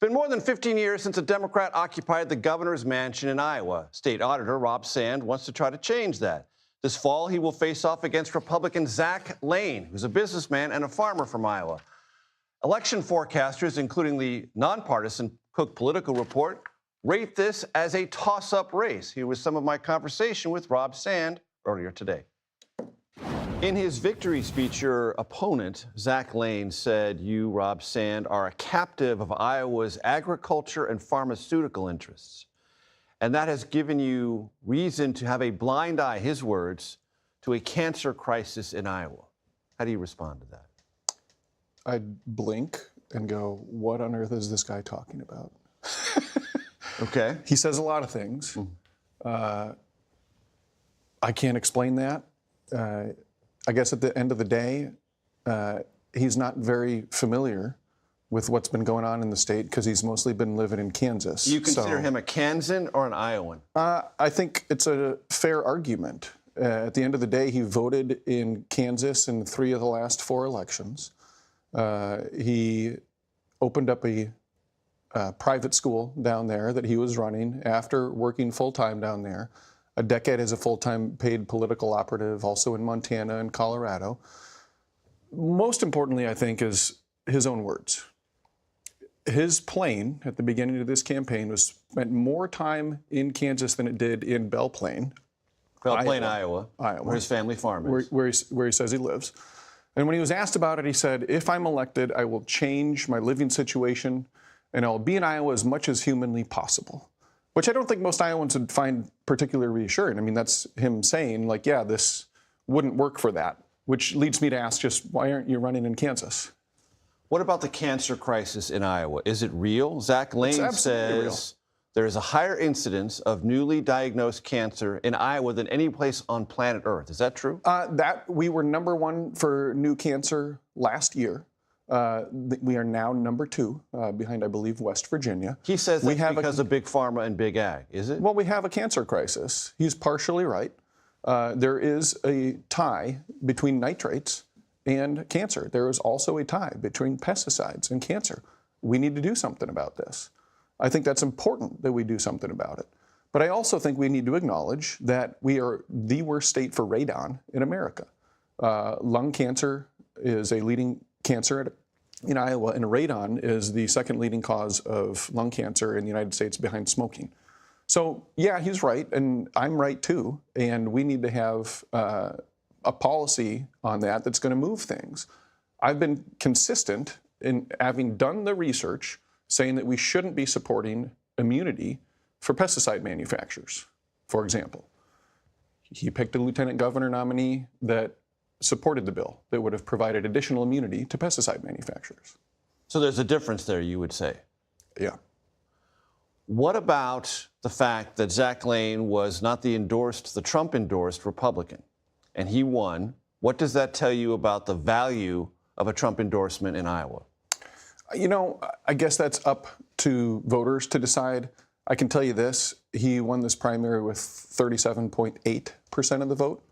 Been more than 15 years since a Democrat occupied the governor's mansion in Iowa. State Auditor Rob Sand wants to try to change that. This fall, he will face off against Republican Zach Lahn, who's a businessman and a farmer from Iowa. Election forecasters, including the nonpartisan Cook Political Report, rate this as a toss-up race. Here was some of my conversation with Rob Sand earlier today. In his victory speech, your opponent, Zach Lahn, said you, Rob Sand, are a captive of Iowa's agriculture and pharmaceutical interests. And that has given you reason to have a blind eye, his words, to a cancer crisis in Iowa. How do you respond to that? I'd blink and go, what on earth is this guy talking about? Okay. He says a lot of things. I can't explain that. I guess at the end of the day, he's not very familiar with what's been going on in the state because he's mostly been living in Kansas. Do you consider him a Kansan or an Iowan? I think it's a fair argument. At the end of the day, he voted in Kansas in 3 of the last 4 elections. He opened up a private school down there that he was running after working full-time down there. A decade as a full-time paid political operative, also in Montana and Colorado. Most importantly, I think, is his own words. His plane at the beginning of this campaign spent more time in Kansas than it did in Belle Plaine, Iowa, where his family farm is. Where he says he lives. And when he was asked about it, he said, if I'm elected, I will change my living situation and I'll be in Iowa as much as humanly possible. Which I don't think most Iowans would find particularly reassuring. I mean, that's him saying, like, yeah, this wouldn't work for that, which leads me to ask just, why aren't you running in Kansas? What about the cancer crisis in Iowa? Is it real? Zach Lahn says there is a higher incidence of newly diagnosed cancer in Iowa than any place on planet Earth. Is that true? We were #1 for new cancer last year. We are now #2 behind, I believe, West Virginia. He says that's because of Big Pharma and Big Ag, is it? Well, we have a cancer crisis. He's partially right. There is a tie between nitrates and cancer. There is also a tie between pesticides and cancer. We need to do something about this. I think that's important that we do something about it. But I also think we need to acknowledge that we are the worst state for radon in America. Lung cancer is a leading cancer in Iowa, and radon is the 2nd leading cause of lung cancer in the United States behind smoking. So, yeah, he's right, and I'm right too, and we need to have a policy on that that's going to move things. I've been consistent in having done the research saying that we shouldn't be supporting immunity for pesticide manufacturers, for example. He picked a lieutenant governor nominee that supported the bill that would have provided additional immunity to pesticide manufacturers. So there's a difference there, you would say? Yeah. What about the fact that Zach Lahn was not the Trump-endorsed Republican, and he won? What does that tell you about the value of a Trump endorsement in Iowa? You know, I guess that's up to voters to decide. I can tell you this, he won this primary with 37.8% of the vote.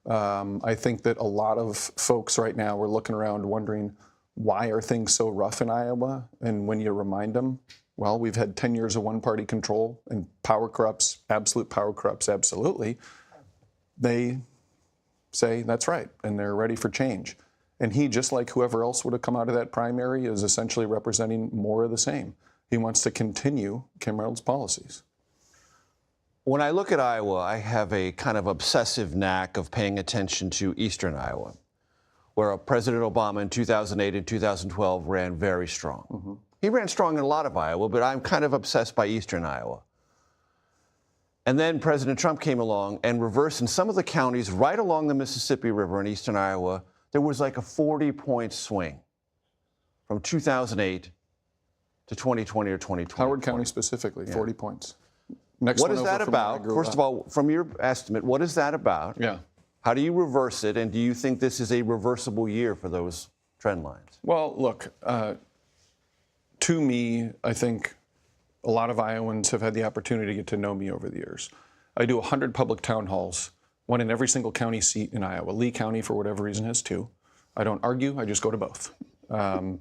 I think that a lot of folks right now are looking around wondering, why are things so rough in Iowa? And when you remind them, well, we've had 10 years of one-party control and power corrupts, absolute power corrupts, absolutely. They say that's right, and they're ready for change. And he, just like whoever else would have come out of that primary, is essentially representing more of the same. He wants to continue Kim Reynolds' policies. When I look at Iowa, I have a kind of obsessive knack of paying attention to eastern Iowa, where President Obama in 2008 and 2012 ran very strong. Mm-hmm. He ran strong in a lot of Iowa, but I'm kind of obsessed by eastern Iowa. And then President Trump came along and reversed in some of the counties right along the Mississippi River in eastern Iowa. There was like a 40-point swing from 2008 to 2020 or 2020. Howard County specifically, yeah. 40 points. What is that about? First of all, from your estimate, what is that about? Yeah. How do you reverse it, and do you think this is a reversible year for those trend lines? Well, look, to me, I think a lot of Iowans have had the opportunity to get to know me over the years. I do 100 public town halls, one in every single county seat in Iowa. Lee County, for whatever reason, has 2. I don't argue, I just go to both. And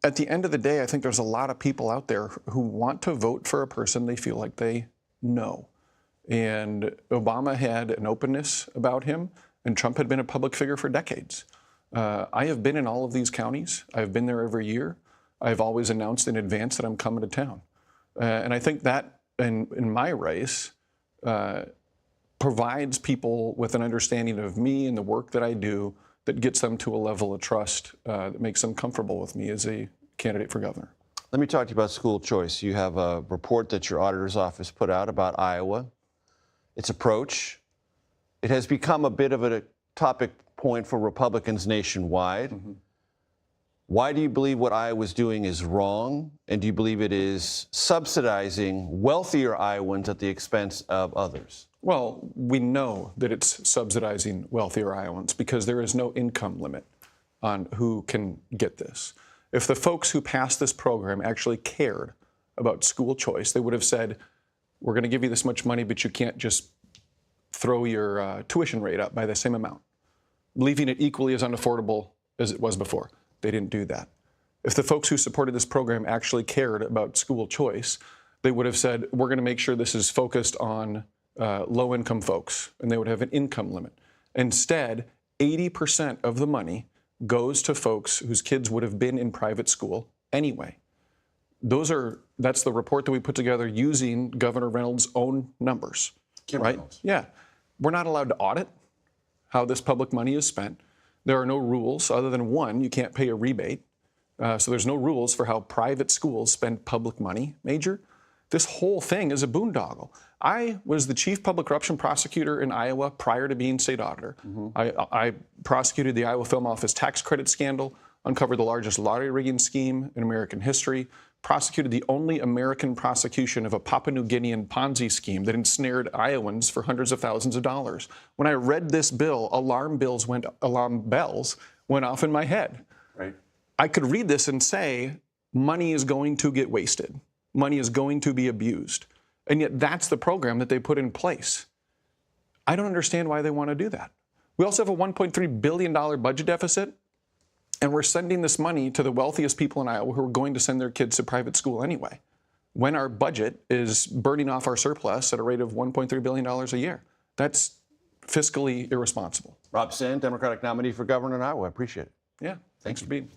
at the end of the day, I think there's a lot of people out there who want to vote for a person they feel like they know. And Obama had an openness about him, and Trump had been a public figure for decades. I have been in all of these counties. I've been there every year. I've always announced in advance that I'm coming to town. And I think that in my race provides people with an understanding of me and the work that I do that gets them to a level of trust that makes them comfortable with me as a candidate for governor. Let me talk to you about school choice. You have a report that your auditor's office put out about Iowa, its approach. It has become a bit of a topic point for Republicans nationwide. Mm-hmm. Why do you believe what Iowa's doing is wrong? And do you believe it is subsidizing wealthier Iowans at the expense of others? Well, we know that it's subsidizing wealthier Iowans because there is no income limit on who can get this. If the folks who passed this program actually cared about school choice, they would have said, we're going to give you this much money, but you can't just throw your tuition rate up by the same amount, leaving it equally as unaffordable as it was before. They didn't do that. If the folks who supported this program actually cared about school choice, they would have said, we're going to make sure this is focused on low-income folks, and they would have an income limit. Instead, 80% of the money goes to folks whose kids would have been in private school anyway. That's the report that we put together using Governor Reynolds' own numbers. Kim right? Reynolds. Yeah. We're not allowed to audit how this public money is spent. There are no rules other than one, you can't pay a rebate. So there's no rules for how private schools spend public money, Major. This whole thing is a boondoggle. I was the chief public corruption prosecutor in Iowa prior to being state auditor. Mm-hmm. I prosecuted the Iowa Film Office tax credit scandal, uncovered the largest lottery rigging scheme in American history, prosecuted the only American prosecution of a Papua New Guinean Ponzi scheme that ensnared Iowans for hundreds of thousands of dollars. When I read this bill, alarm bells went off in my head. Right. I could read this and say, money is going to get wasted. Money is going to be abused. And yet that's the program that they put in place. I don't understand why they want to do that. We also have a $1.3 billion budget deficit, and we're sending this money to the wealthiest people in Iowa who are going to send their kids to private school anyway, when our budget is burning off our surplus at a rate of $1.3 billion a year. That's fiscally irresponsible. Rob Sand, Democratic nominee for governor in Iowa. I appreciate it. Yeah, thanks for being.